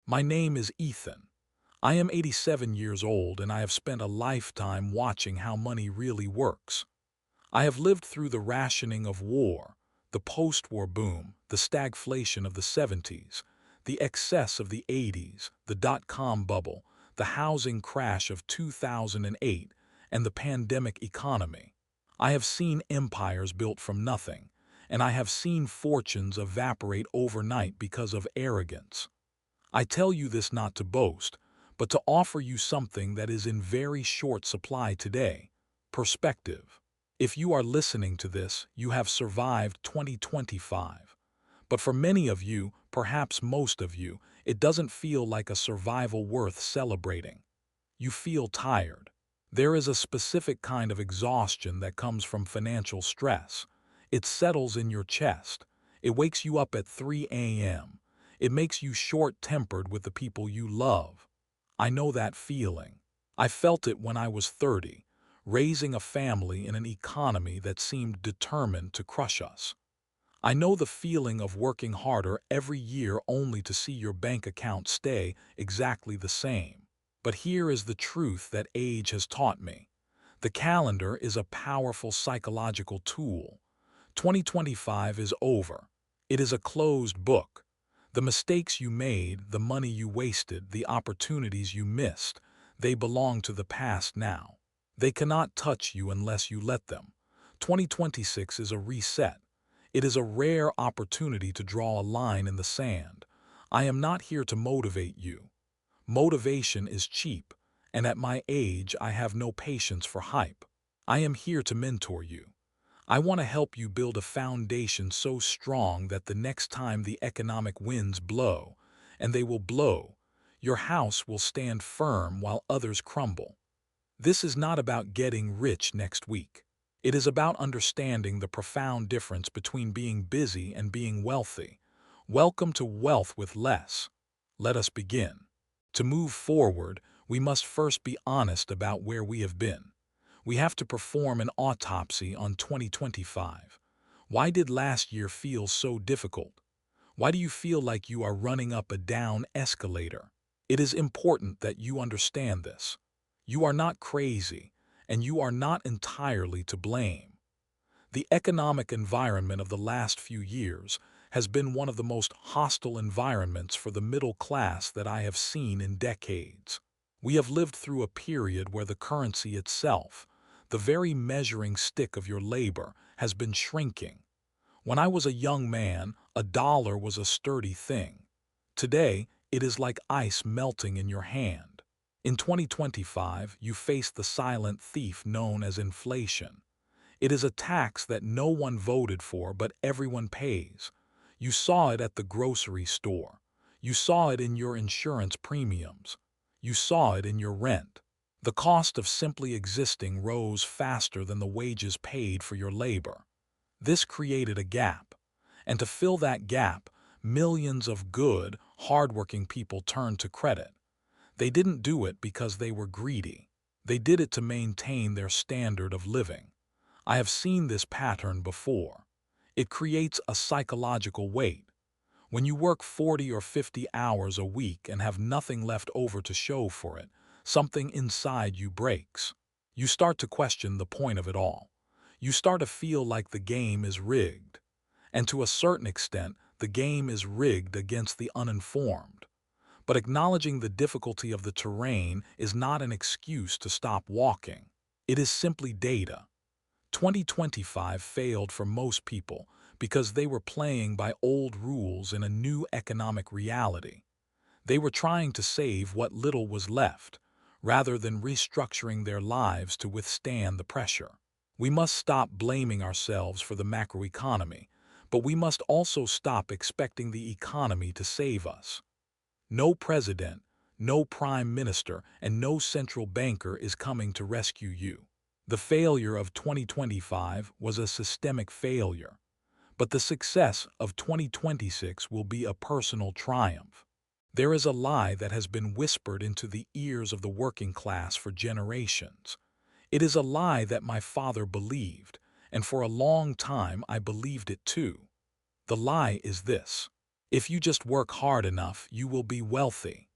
My name is Ethan. I am 87 years old and I have spent a lifetime watching how money really works. I have lived through the rationing of war, the post-war boom, the stagflation of the 70s, the excess of the 80s, the dot-com bubble, the housing crash of 2008, and the pandemic economy. I have seen empires built from nothing, and I have seen fortunes evaporate overnight because of arrogance. I tell you this not to boast, but to offer you something that is in very short supply today: perspective. If you are listening to this, you have survived 2025. But for many of you, perhaps most of you, it doesn't feel like a survival worth celebrating. You feel tired. There is a specific kind of exhaustion that comes from financial stress. It settles in your chest. It wakes you up at 3 a.m. It makes you short-tempered with the people you love. I know that feeling. I felt it when I was 30, raising a family in an economy that seemed determined to crush us. I know the feeling of working harder every year only to see your bank account stay exactly the same. But here is the truth that age has taught me. The calendar is a powerful psychological tool. 2025 is over. It is a closed book. The mistakes you made, the money you wasted, the opportunities you missed, they belong to the past now. They cannot touch you unless you let them. 2026 is a reset. It is a rare opportunity to draw a line in the sand. I am not here to motivate you. Motivation is cheap, and at my age I have no patience for hype. I am here to mentor you. I want to help you build a foundation so strong that the next time the economic winds blow, and they will blow, your house will stand firm while others crumble. This is not about getting rich next week. It is about understanding the profound difference between being busy and being wealthy. Welcome to Wealth with Less. Let us begin. To move forward, we must first be honest about where we have been. We have to perform an autopsy on 2025. Why did last year feel so difficult? Why do you feel like you are running up a down escalator? It is important that you understand this. You are not crazy, and you are not entirely to blame. The economic environment of the last few years has been one of the most hostile environments for the middle class that I have seen in decades. We have lived through a period where the currency itself, the very measuring stick of your labor, has been shrinking. When I was a young man, a dollar was a sturdy thing. Today, it is like ice melting in your hand. In 2025, you face the silent thief known as inflation. It is a tax that no one voted for but everyone pays. You saw it at the grocery store. You saw it in your insurance premiums. You saw it in your rent. The cost of simply existing rose faster than the wages paid for your labor. This created a gap. And to fill that gap, millions of good, hardworking people turned to credit. They didn't do it because they were greedy. They did it to maintain their standard of living. I have seen this pattern before. It creates a psychological weight. When you work 40 or 50 hours a week and have nothing left over to show for it, something inside you breaks. You start to question the point of it all. You start to feel like the game is rigged. And to a certain extent, the game is rigged against the uninformed. But acknowledging the difficulty of the terrain is not an excuse to stop walking. It is simply data. 2025 failed for most people because they were playing by old rules in a new economic reality. They were trying to save what little was left, rather than restructuring their lives to withstand the pressure. We must stop blaming ourselves for the macroeconomy, but we must also stop expecting the economy to save us. No president, no prime minister, and no central banker is coming to rescue you. The failure of 2025 was a systemic failure, but the success of 2026 will be a personal triumph. There is a lie that has been whispered into the ears of the working class for generations. It is a lie that my father believed, and for a long time I believed it too. The lie is this: If you just work hard enough, you will be wealthy.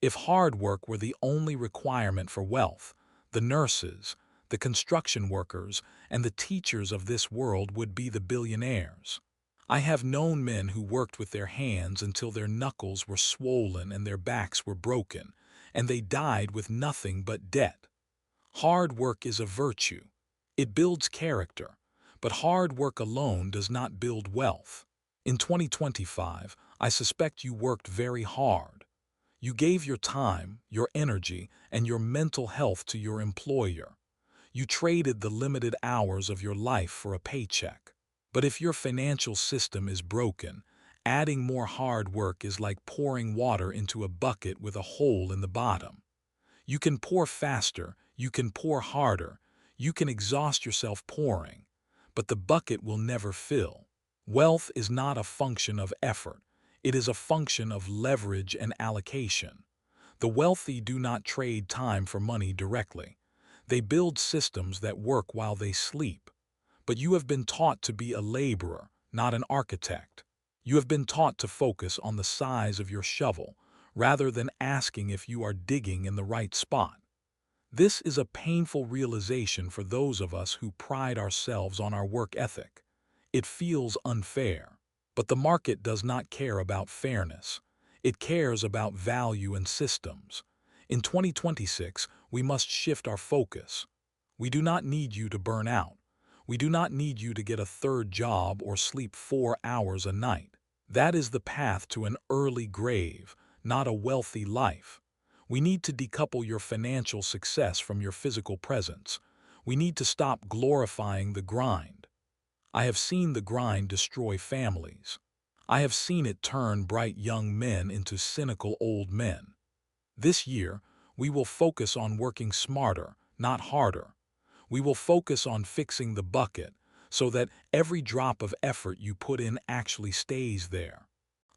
If hard work were the only requirement for wealth, the nurses, the construction workers, and the teachers of this world would be the billionaires. I have known men who worked with their hands until their knuckles were swollen and their backs were broken, and they died with nothing but debt. Hard work is a virtue. It builds character, but hard work alone does not build wealth. In 2025, I suspect you worked very hard. You gave your time, your energy, and your mental health to your employer. You traded the limited hours of your life for a paycheck. But if your financial system is broken, adding more hard work is like pouring water into a bucket with a hole in the bottom. You can pour faster, you can pour harder, you can exhaust yourself pouring, but the bucket will never fill. Wealth is not a function of effort. It is a function of leverage and allocation. The wealthy do not trade time for money directly. They build systems that work while they sleep. But you have been taught to be a laborer, not an architect. You have been taught to focus on the size of your shovel, rather than asking if you are digging in the right spot. This is a painful realization for those of us who pride ourselves on our work ethic. It feels unfair. But the market does not care about fairness. It cares about value and systems. In 2026, we must shift our focus. We do not need you to burn out. We do not need you to get a third job or sleep 4 hours a night. That is the path to an early grave, not a wealthy life. We need to decouple your financial success from your physical presence. We need to stop glorifying the grind. I have seen the grind destroy families. I have seen it turn bright young men into cynical old men. This year, we will focus on working smarter, not harder. We will focus on fixing the bucket so that every drop of effort you put in actually stays there.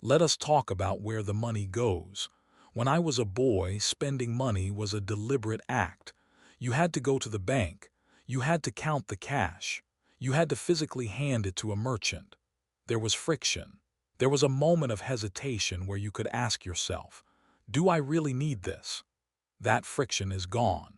Let us talk about where the money goes. When I was a boy, spending money was a deliberate act. You had to go to the bank. You had to count the cash. You had to physically hand it to a merchant. There was friction. There was a moment of hesitation where you could ask yourself, do I really need this? That friction is gone.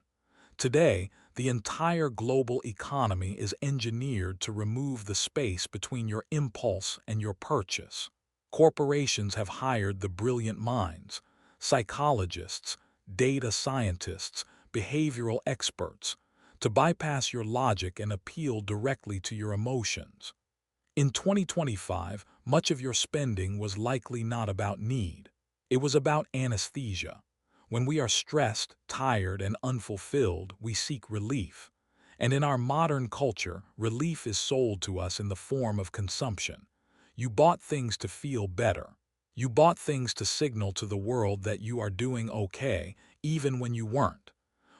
Today, the entire global economy is engineered to remove the space between your impulse and your purchase. Corporations have hired the brilliant minds, psychologists, data scientists, behavioral experts, to bypass your logic and appeal directly to your emotions. In 2025, much of your spending was likely not about need. It was about anesthesia. When we are stressed, tired, and unfulfilled, we seek relief. And in our modern culture, relief is sold to us in the form of consumption. You bought things to feel better. You bought things to signal to the world that you are doing okay, even when you weren't.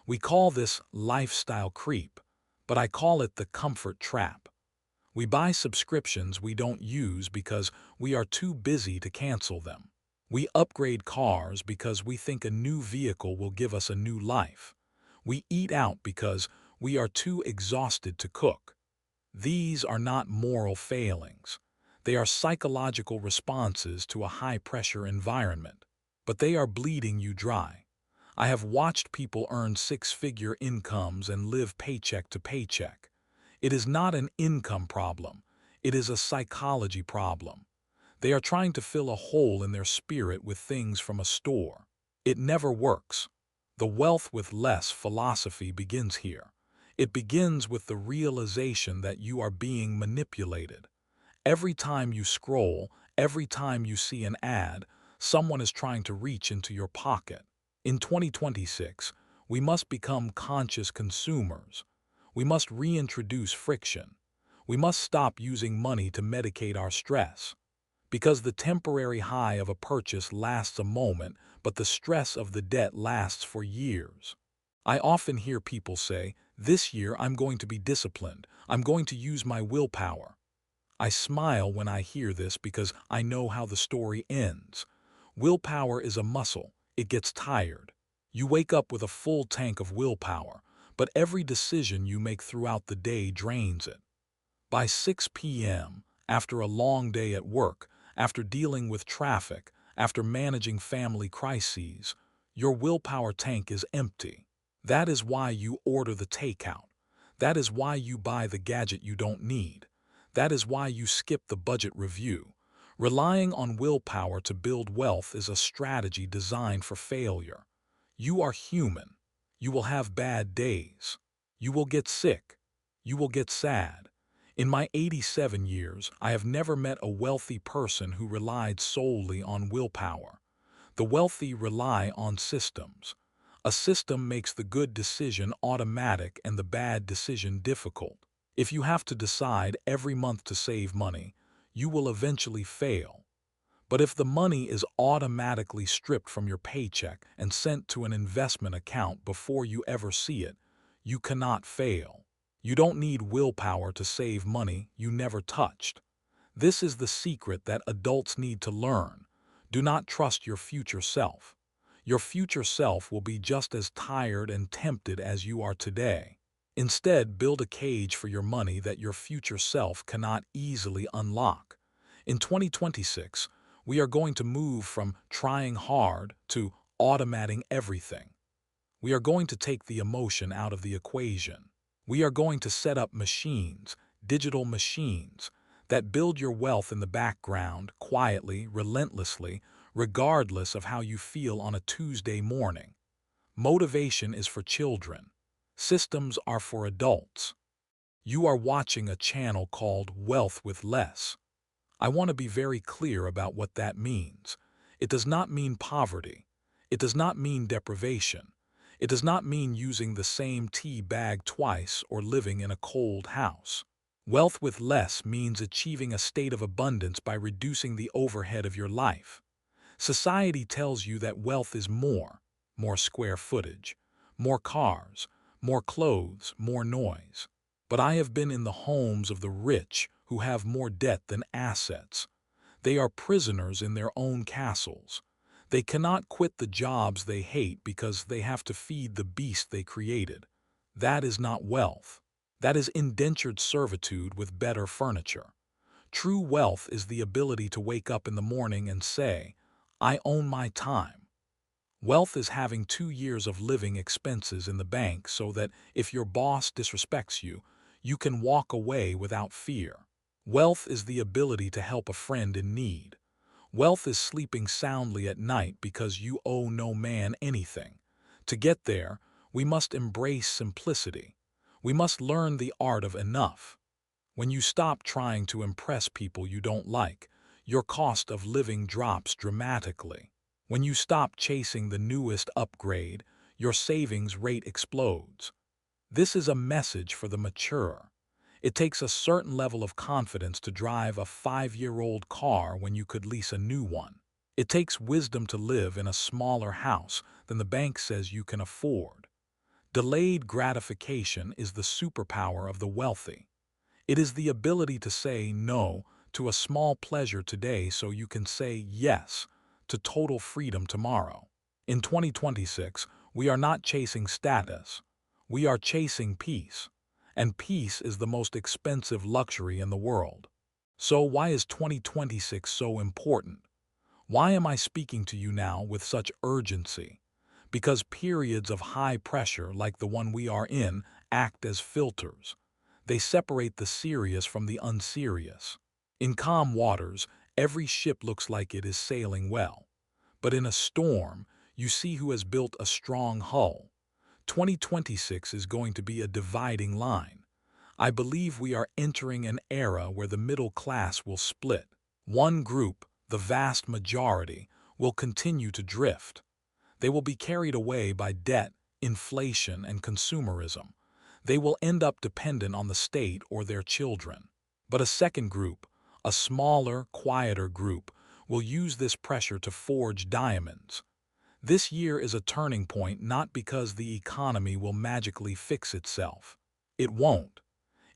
We call this lifestyle creep, but I call it the comfort trap. We buy subscriptions we don't use because we are too busy to cancel them. We upgrade cars because we think a new vehicle will give us a new life. We eat out because we are too exhausted to cook. These are not moral failings. They are psychological responses to a high-pressure environment. But they are bleeding you dry. I have watched people earn six-figure incomes and live paycheck to paycheck. It is not an income problem. It is a psychology problem. They are trying to fill a hole in their spirit with things from a store. It never works. The wealth with less philosophy begins here. It begins with the realization that you are being manipulated. Every time you scroll, every time you see an ad, someone is trying to reach into your pocket. In 2026, we must become conscious consumers. We must reintroduce friction. We must stop using money to medicate our stress. Because the temporary high of a purchase lasts a moment, but the stress of the debt lasts for years. I often hear people say, "This year I'm going to be disciplined. I'm going to use my willpower." I smile when I hear this because I know how the story ends. Willpower is a muscle. It gets tired. You wake up with a full tank of willpower, but every decision you make throughout the day drains it. By 6 p.m., after a long day at work, after dealing with traffic, after managing family crises, your willpower tank is empty. That is why you order the takeout. That is why you buy the gadget you don't need. That is why you skip the budget review. Relying on willpower to build wealth is a strategy designed for failure. You are human. You will have bad days. You will get sick. You will get sad. In my 87 years, I have never met a wealthy person who relied solely on willpower. The wealthy rely on systems. A system makes the good decision automatic and the bad decision difficult. If you have to decide every month to save money, you will eventually fail. But if the money is automatically stripped from your paycheck and sent to an investment account before you ever see it, you cannot fail. You don't need willpower to save money you never touched. This is the secret that adults need to learn. Do not trust your future self. Your future self will be just as tired and tempted as you are today. Instead, build a cage for your money that your future self cannot easily unlock. In 2026, we are going to move from trying hard to automating everything. We are going to take the emotion out of the equation. We are going to set up machines, digital machines, that build your wealth in the background, quietly, relentlessly, regardless of how you feel on a Tuesday morning. Motivation is for children. Systems are for adults. You are watching a channel called Wealth with Less. I want to be very clear about what that means. It does not mean poverty. It does not mean deprivation. It does not mean using the same tea bag twice or living in a cold house. Wealth with less means achieving a state of abundance by reducing the overhead of your life. Society tells you that wealth is more square footage, more cars, more clothes, more noise. But I have been in the homes of the rich who have more debt than assets. They are prisoners in their own castles. They cannot quit the jobs they hate because they have to feed the beast they created. That is not wealth. That is indentured servitude with better furniture. True wealth is the ability to wake up in the morning and say, I own my time. Wealth is having 2 years of living expenses in the bank so that if your boss disrespects you, you can walk away without fear. Wealth is the ability to help a friend in need. Wealth is sleeping soundly at night because you owe no man anything. To get there, we must embrace simplicity. We must learn the art of enough. When you stop trying to impress people you don't like, your cost of living drops dramatically. When you stop chasing the newest upgrade, your savings rate explodes. This is a message for the mature. It takes a certain level of confidence to drive a 5-year-old car when you could lease a new one. It takes wisdom to live in a smaller house than the bank says you can afford. Delayed gratification is the superpower of the wealthy. It is the ability to say no to a small pleasure today so you can say yes to total freedom tomorrow. In 2026, we are not chasing status. We are chasing peace. And peace is the most expensive luxury in the world. So why is 2026 so important? Why am I speaking to you now with such urgency? Because periods of high pressure like the one we are in act as filters. They separate the serious from the unserious. In calm waters, every ship looks like it is sailing well. But in a storm, you see who has built a strong hull. 2026 is going to be a dividing line. I believe we are entering an era where the middle class will split. One group, the vast majority, will continue to drift. They will be carried away by debt, inflation, and consumerism. They will end up dependent on the state or their children. But a second group, a smaller, quieter group, will use this pressure to forge diamonds. This year is a turning point not because the economy will magically fix itself. It won't.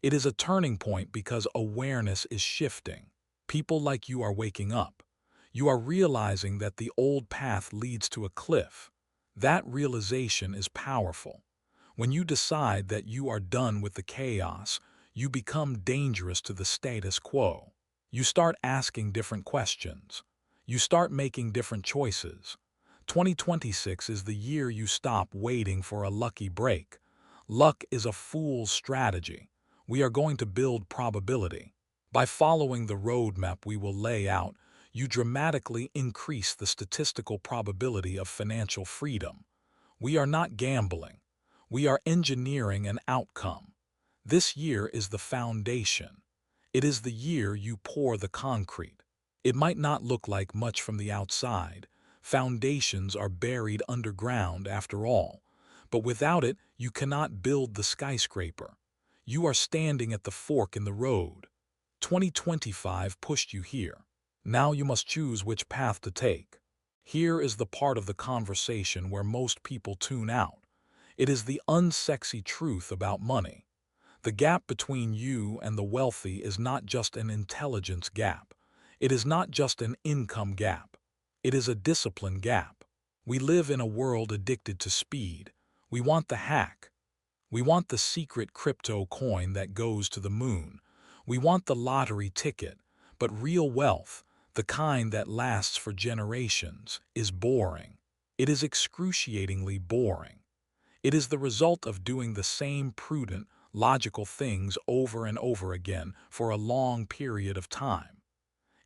It is a turning point because awareness is shifting. People like you are waking up. You are realizing that the old path leads to a cliff. That realization is powerful. When you decide that you are done with the chaos, you become dangerous to the status quo. You start asking different questions. You start making different choices. 2026 is the year you stop waiting for a lucky break. Luck is a fool's strategy. We are going to build probability. By following the roadmap we will lay out, you dramatically increase the statistical probability of financial freedom. We are not gambling. We are engineering an outcome. This year is the foundation. It is the year you pour the concrete. It might not look like much from the outside. Foundations are buried underground after all. But without it, you cannot build the skyscraper. You are standing at the fork in the road. 2025 pushed you here. Now you must choose which path to take. Here is the part of the conversation where most people tune out. It is the unsexy truth about money. The gap between you and the wealthy is not just an intelligence gap. It is not just an income gap. It is a discipline gap. We live in a world addicted to speed. We want the hack. We want the secret crypto coin that goes to the moon. We want the lottery ticket. But real wealth, the kind that lasts for generations, is boring. It is excruciatingly boring. It is the result of doing the same prudent, logical things over and over again for a long period of time.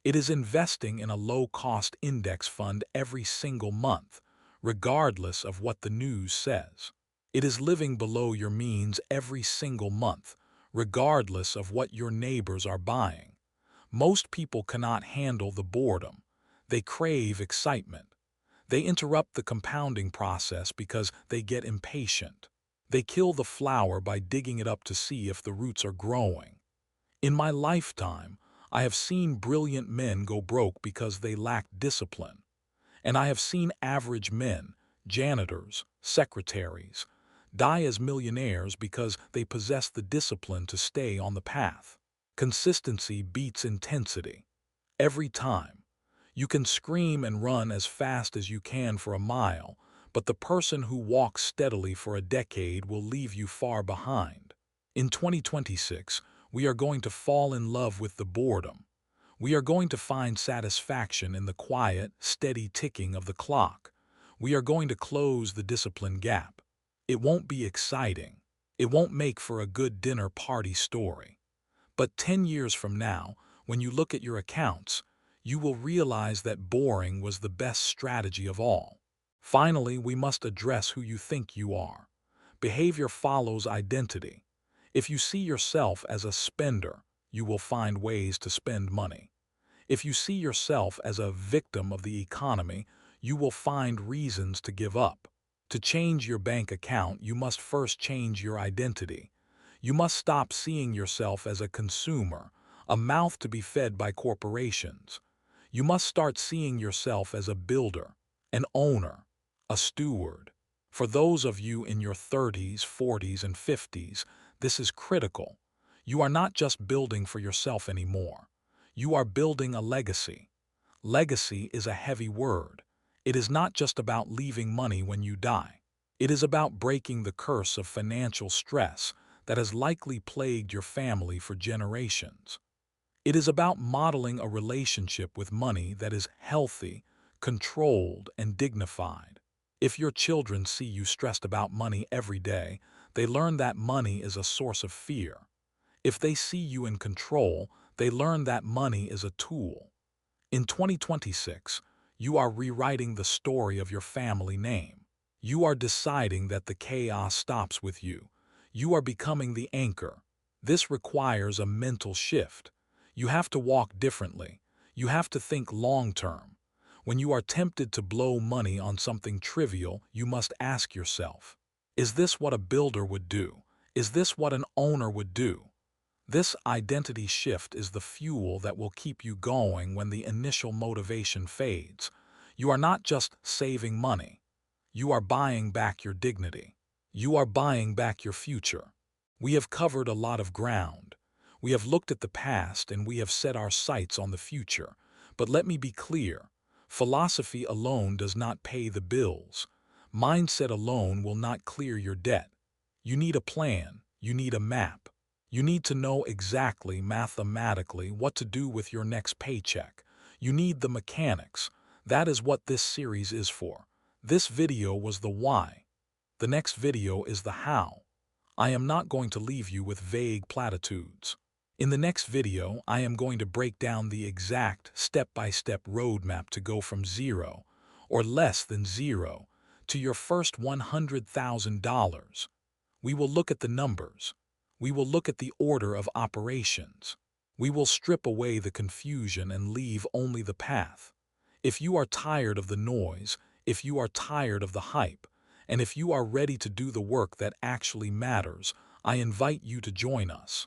It is investing in a low-cost index fund every single month, regardless of what the news says. It is living below your means every single month, regardless of what your neighbors are buying. Most people cannot handle the boredom. They crave excitement. They interrupt the compounding process because they get impatient. They kill the flower by digging it up to see if the roots are growing. In my lifetime, I have seen brilliant men go broke because they lacked discipline. And I have seen average men, janitors, secretaries, die as millionaires because they possess the discipline to stay on the path. Consistency beats intensity. Every time. You can scream and run as fast as you can for a mile, but the person who walks steadily for a decade will leave you far behind. In 2026, we are going to fall in love with the boredom. We are going to find satisfaction in the quiet, steady ticking of the clock. We are going to close the discipline gap. It won't be exciting. It won't make for a good dinner party story. But 10 years from now, when you look at your accounts, you will realize that boring was the best strategy of all. Finally, we must address who you think you are. Behavior follows identity. If you see yourself as a spender, you will find ways to spend money. If you see yourself as a victim of the economy, you will find reasons to give up. To change your bank account, you must first change your identity. You must stop seeing yourself as a consumer, a mouth to be fed by corporations. You must start seeing yourself as a builder, an owner, a steward. For those of you in your 30s, 40s, and 50s, this is critical. You are not just building for yourself anymore. You are building a legacy. Legacy is a heavy word. It is not just about leaving money when you die. It is about breaking the curse of financial stress that has likely plagued your family for generations. It is about modeling a relationship with money that is healthy, controlled, and dignified. If your children see you stressed about money every day, they learn that money is a source of fear. If they see you in control, they learn that money is a tool. In 2026, you are rewriting the story of your family name. You are deciding that the chaos stops with you. You are becoming the anchor. This requires a mental shift. You have to walk differently. You have to think long-term. When you are tempted to blow money on something trivial, you must ask yourself, is this what a builder would do? Is this what an owner would do? This identity shift is the fuel that will keep you going when the initial motivation fades. You are not just saving money. You are buying back your dignity. You are buying back your future. We have covered a lot of ground. We have looked at the past and we have set our sights on the future. But let me be clear, philosophy alone does not pay the bills. Mindset alone will not clear your debt. You need a plan. You need a map. You need to know exactly, mathematically, what to do with your next paycheck. You need the mechanics. That is what this series is for. This video was the why. The next video is the how. I am not going to leave you with vague platitudes. In the next video, I am going to break down the exact step-by-step roadmap to go from zero, or less than zero, to your first $100,000. We will look at the numbers. We will look at the order of operations. We will strip away the confusion and leave only the path. If you are tired of the noise, if you are tired of the hype, and if you are ready to do the work that actually matters, I invite you to join us.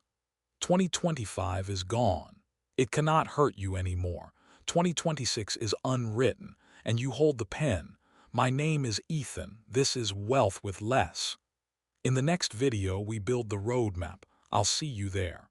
2025 is gone. It cannot hurt you anymore. 2026 is unwritten, and you hold the pen. My name is Ethan. This is Wealth with Less. In the next video, we build the roadmap. I'll see you there.